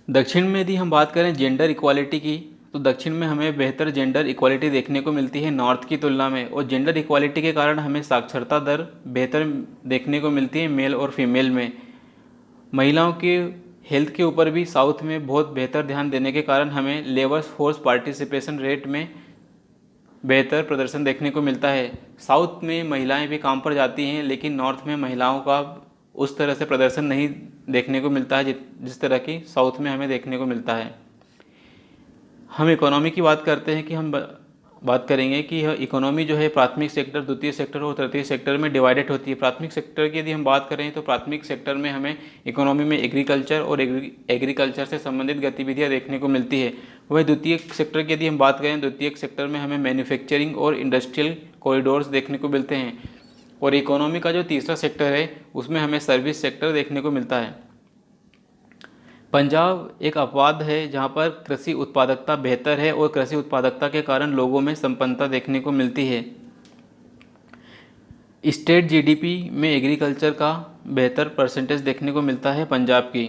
दक्षिण में यदि हम बात करें जेंडर इक्वालिटी की तो दक्षिण में हमें बेहतर जेंडर इक्वालिटी देखने को मिलती है नॉर्थ की तुलना में। और जेंडर इक्वालिटी के कारण हमें साक्षरता दर बेहतर देखने को मिलती है मेल और फीमेल में। महिलाओं के हेल्थ के ऊपर भी साउथ में बहुत बेहतर ध्यान देने के कारण हमें लेबर फोर्स पार्टिसिपेशन रेट में बेहतर प्रदर्शन देखने को मिलता है। साउथ में महिलाएं भी काम पर जाती हैं लेकिन नॉर्थ में महिलाओं का उस तरह से प्रदर्शन नहीं देखने को मिलता है जिस तरह की साउथ में हमें देखने को मिलता है। हम इकोनॉमी की बात करते हैं कि हम बात करेंगे कि यह इकोनॉमी जो है प्राथमिक सेक्टर, द्वितीय सेक्टर और तृतीय सेक्टर में डिवाइडेड होती है। प्राथमिक सेक्टर की यदि हम बात करें तो प्राथमिक सेक्टर में हमें इकोनॉमी में एग्रीकल्चर और एग्रीकल्चर से संबंधित गतिविधियां देखने को मिलती है। वही द्वितीय सेक्टर की यदि हम बात करें, द्वितीय सेक्टर में हमें मैन्युफैक्चरिंग और इंडस्ट्रियल कॉरिडोर्स देखने को मिलते हैं। और इकोनॉमी का जो तीसरा सेक्टर है उसमें हमें सर्विस सेक्टर देखने को मिलता है। पंजाब एक अपवाद है जहां पर कृषि उत्पादकता बेहतर है और कृषि उत्पादकता के कारण लोगों में संपन्नता देखने को मिलती है। स्टेट जीडीपी में एग्रीकल्चर का बेहतर परसेंटेज देखने को मिलता है पंजाब की।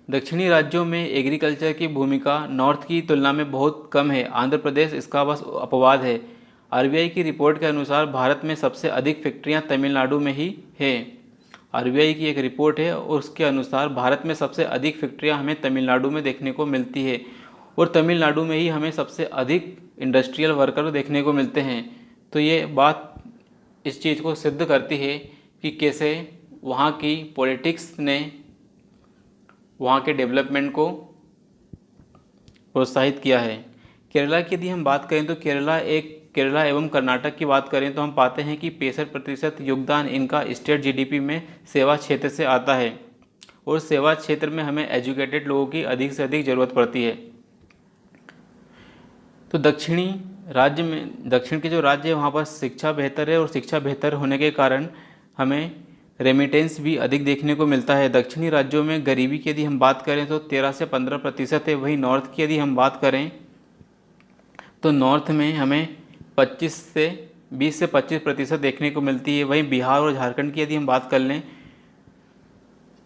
दक्षिणी राज्यों में एग्रीकल्चर की भूमिका नॉर्थ की तुलना में बहुत कम है। आंध्र प्रदेश इसका बस अपवाद है। आरबीआई की रिपोर्ट के अनुसार भारत में सबसे अधिक फैक्ट्रियां तमिलनाडु में ही है। आरबीआई की एक रिपोर्ट है और उसके अनुसार भारत में सबसे अधिक फैक्ट्रियां हमें तमिलनाडु में देखने को मिलती है और तमिलनाडु में ही हमें सबसे अधिक इंडस्ट्रियल वर्कर देखने को मिलते हैं। तो ये बात इस चीज़ को सिद्ध करती है कि कैसे वहाँ की पॉलिटिक्स ने वहाँ के डेवलपमेंट को प्रोत्साहित किया है। केरला की यदि हम बात करें तो केरला एवं कर्नाटक की बात करें तो हम पाते हैं कि 65% योगदान इनका स्टेट जीडीपी में सेवा क्षेत्र से आता है और सेवा क्षेत्र में हमें एजुकेटेड लोगों की अधिक से अधिक ज़रूरत पड़ती है। तो दक्षिण के जो राज्य है वहाँ पर शिक्षा बेहतर है और शिक्षा बेहतर होने के कारण हमें रेमिटेंस भी अधिक देखने को मिलता है। दक्षिणी राज्यों में गरीबी की यदि हम बात करें तो 13 से 15% है। वहीं नॉर्थ की यदि हम बात करें तो नॉर्थ में हमें 20 से 25% देखने को मिलती है। वहीं बिहार और झारखंड की यदि हम बात कर लें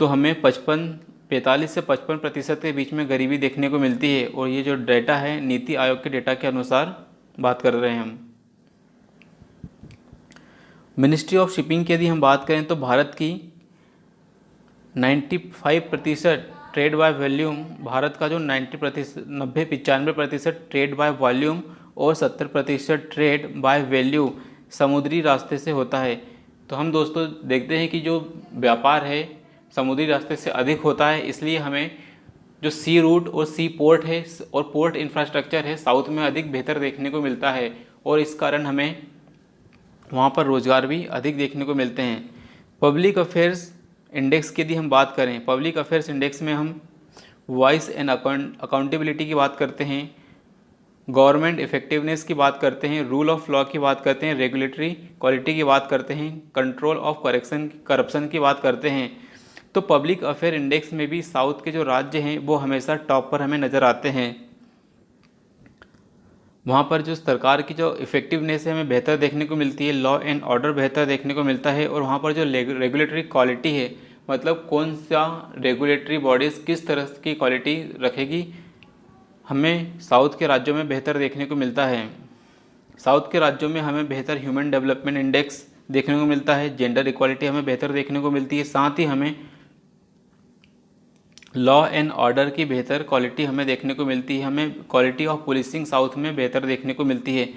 तो हमें 55 45 से 55% के बीच में गरीबी देखने को मिलती है। और ये जो डेटा है नीति आयोग के डेटा के अनुसार बात कर रहे हैं हम। मिनिस्ट्री ऑफ शिपिंग की यदि हम बात करें तो भारत की 95% ट्रेड बाय वॉल्यूम, भारत का जो 95% ट्रेड बाय वॉल्यूम और 70% ट्रेड बाय वैल्यू समुद्री रास्ते से होता है। तो हम दोस्तों देखते हैं कि जो व्यापार है समुद्री रास्ते से अधिक होता है, इसलिए हमें जो सी रूट और सी पोर्ट है और पोर्ट इंफ्रास्ट्रक्चर है साउथ में अधिक बेहतर देखने को मिलता है, और इस कारण हमें वहाँ पर रोज़गार भी अधिक देखने को मिलते हैं। पब्लिक अफेयर्स इंडेक्स की यदि हम बात करें, पब्लिक अफेयर्स इंडेक्स में हम वॉइस एंड अकाउंटेबिलिटी की बात करते हैं, गवर्नमेंट इफेक्टिवनेस की बात करते हैं, रूल ऑफ लॉ की बात करते हैं, रेगुलेटरी क्वालिटी की बात करते हैं, कंट्रोल ऑफ करप्शन की बात करते हैं। तो पब्लिक अफेयर इंडेक्स में भी साउथ के जो राज्य हैं वो हमेशा टॉप पर हमें नज़र आते हैं। वहाँ पर जो सरकार की जो इफ़ेक्टिवनेस है हमें बेहतर देखने को मिलती है, लॉ एंड ऑर्डर बेहतर देखने को मिलता है, और वहाँ पर जो रेगुलेटरी क्वालिटी है, मतलब कौन सा रेगुलेटरी बॉडीज़ किस तरह की क्वालिटी रखेगी, हमें साउथ के राज्यों में बेहतर देखने को मिलता है। साउथ के राज्यों में हमें बेहतर ह्यूमन डेवलपमेंट इंडेक्स देखने को मिलता है, जेंडर इक्वालिटी हमें बेहतर देखने को मिलती है, साथ ही हमें लॉ एंड ऑर्डर की बेहतर क्वालिटी हमें देखने को मिलती है, हमें क्वालिटी ऑफ पुलिसिंग साउथ में बेहतर देखने को मिलती है।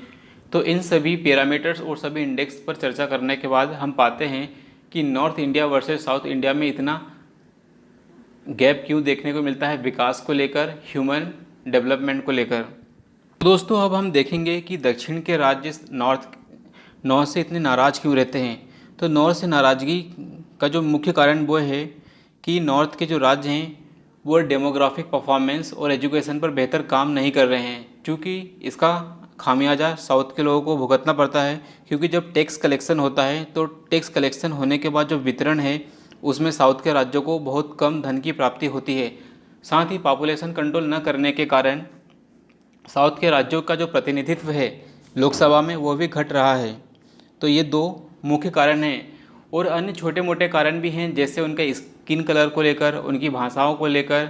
तो इन सभी पैरामीटर्स और सभी इंडेक्स पर चर्चा करने के बाद हम पाते हैं कि north India versus south India में इतना गैप क्यों देखने को मिलता है विकास को लेकर, ह्यूमन डेवलपमेंट को लेकर। दोस्तों अब हम देखेंगे कि दक्षिण के राज्य नॉर्थ से इतने नाराज़ क्यों रहते हैं। तो नॉर्थ से नाराज़गी का जो मुख्य कारण वो है कि नॉर्थ के जो राज्य हैं वो डेमोग्राफिक परफॉर्मेंस और एजुकेशन पर बेहतर काम नहीं कर रहे हैं, क्योंकि इसका खामियाजा साउथ के लोगों को भुगतना पड़ता है। क्योंकि जब टैक्स कलेक्शन होता है तो टैक्स कलेक्शन होने के बाद जो वितरण है उसमें साउथ के राज्यों को बहुत कम धन की प्राप्ति होती है। साथ ही पॉपुलेशन कंट्रोल न करने के कारण साउथ के राज्यों का जो प्रतिनिधित्व है लोकसभा में वो भी घट रहा है। तो ये दो मुख्य कारण हैं, और अन्य छोटे मोटे कारण भी हैं, जैसे उनका स्किन कलर को लेकर, उनकी भाषाओं को लेकर।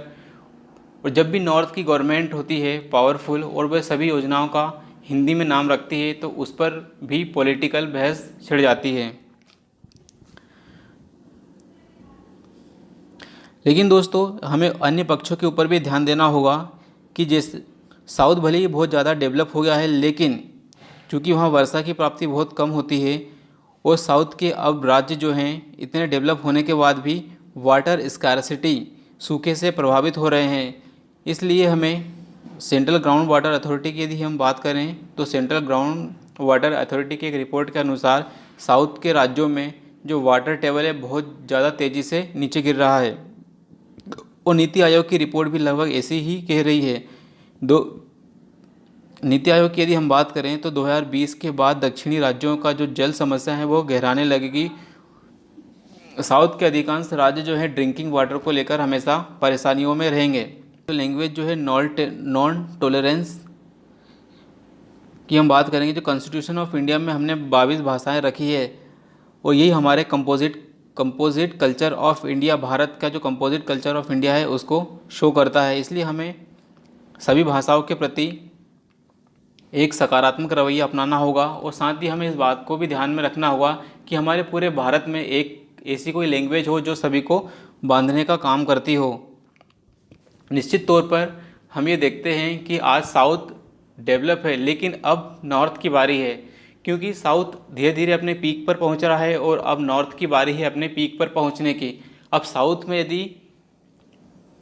और जब भी नॉर्थ की गवर्नमेंट होती है पावरफुल और वह सभी योजनाओं का हिंदी में नाम रखती है तो उस पर भी पॉलिटिकल बहस छिड़ जाती है। लेकिन दोस्तों हमें अन्य पक्षों के ऊपर भी ध्यान देना होगा कि जैसे साउथ भले ही बहुत ज़्यादा डेवलप हो गया है, लेकिन चूँकि वहाँ वर्षा की प्राप्ति बहुत कम होती है और साउथ के अब राज्य जो हैं इतने डेवलप होने के बाद भी वाटर स्कार्सिटी, सूखे से प्रभावित हो रहे हैं। इसलिए हमें सेंट्रल ग्राउंड वाटर अथॉरिटी की यदि हम बात करें तो सेंट्रल ग्राउंड वाटर अथॉरिटी की एक रिपोर्ट के अनुसार साउथ के राज्यों में जो वाटर टेबल है बहुत ज़्यादा तेज़ी से नीचे गिर रहा है, और नीति आयोग की रिपोर्ट भी लगभग ऐसी ही कह रही है। नीति आयोग की यदि हम बात करें तो 2020 के बाद दक्षिणी राज्यों का जो जल समस्या है वो गहराने लगेगी। साउथ के अधिकांश राज्य जो है ड्रिंकिंग वाटर को लेकर हमेशा परेशानियों में रहेंगे। तो लैंग्वेज जो है नॉन टॉलरेंस की हम बात करेंगे, जो कॉन्स्टिट्यूशन ऑफ इंडिया में हमने 22 भाषाएं रखी है, और यही हमारे composite culture of India, Bharat का जो कंपोजिट कल्चर ऑफ इंडिया है उसको शो करता है। इसलिए हमें सभी भाषाओं के प्रति एक सकारात्मक रवैया अपनाना होगा, और साथ ही हमें इस बात को भी ध्यान में रखना होगा कि हमारे पूरे भारत में एक ऐसी कोई लैंग्वेज हो जो सभी को बांधने का काम करती हो। निश्चित तौर पर हम ये देखते हैं कि आज साउथ डेवलप है, लेकिन अब नॉर्थ की बारी है, क्योंकि साउथ धीरे धीरे अपने पीक पर पहुंच रहा है और अब नॉर्थ की बारी है अपने पीक पर पहुंचने की। अब साउथ में यदि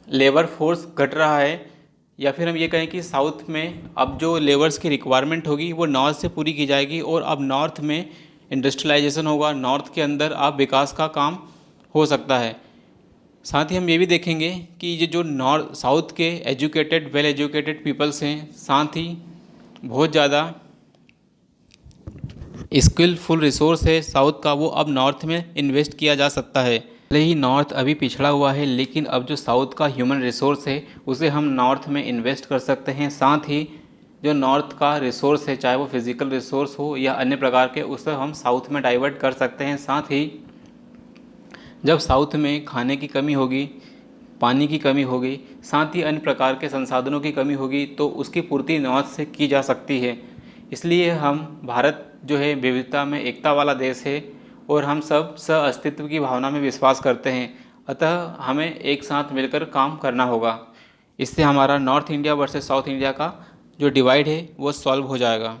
लेबर फोर्स घट रहा है, या फिर हम ये कहें कि साउथ में अब जो लेबर्स की रिक्वायरमेंट होगी वो नॉर्थ से पूरी की जाएगी, और अब नॉर्थ में इंडस्ट्रियलाइजेशन होगा, नॉर्थ के अंदर अब विकास का काम हो सकता है। साथ ही हम ये भी देखेंगे कि ये जो साउथ के एजुकेटेड वेल एजुकेटेड पीपल्स हैं, साथ ही बहुत ज़्यादा स्किलफुल रिसोर्स है साउथ का, वो अब नॉर्थ में इन्वेस्ट किया जा सकता है। भले ही नॉर्थ अभी पिछड़ा हुआ है, लेकिन अब जो साउथ का ह्यूमन रिसोर्स है उसे हम नॉर्थ में इन्वेस्ट कर सकते हैं। साथ ही जो नॉर्थ का रिसोर्स है, चाहे वो फिज़िकल रिसोर्स हो या अन्य प्रकार के, उसे हम साउथ में डाइवर्ट कर सकते हैं। साथ ही जब साउथ में खाने की कमी होगी, पानी की कमी होगी, साथ ही अन्य प्रकार के संसाधनों की कमी होगी, तो उसकी पूर्ति नौत से की जा सकती है। इसलिए हम भारत जो है विविधता में एकता वाला देश है और हम सब सह-अस्तित्व की भावना में विश्वास करते हैं। अतः हमें एक साथ मिलकर काम करना होगा। इससे हमारा north India versus south India का जो डिवाइड है वो सॉल्व हो जाएगा।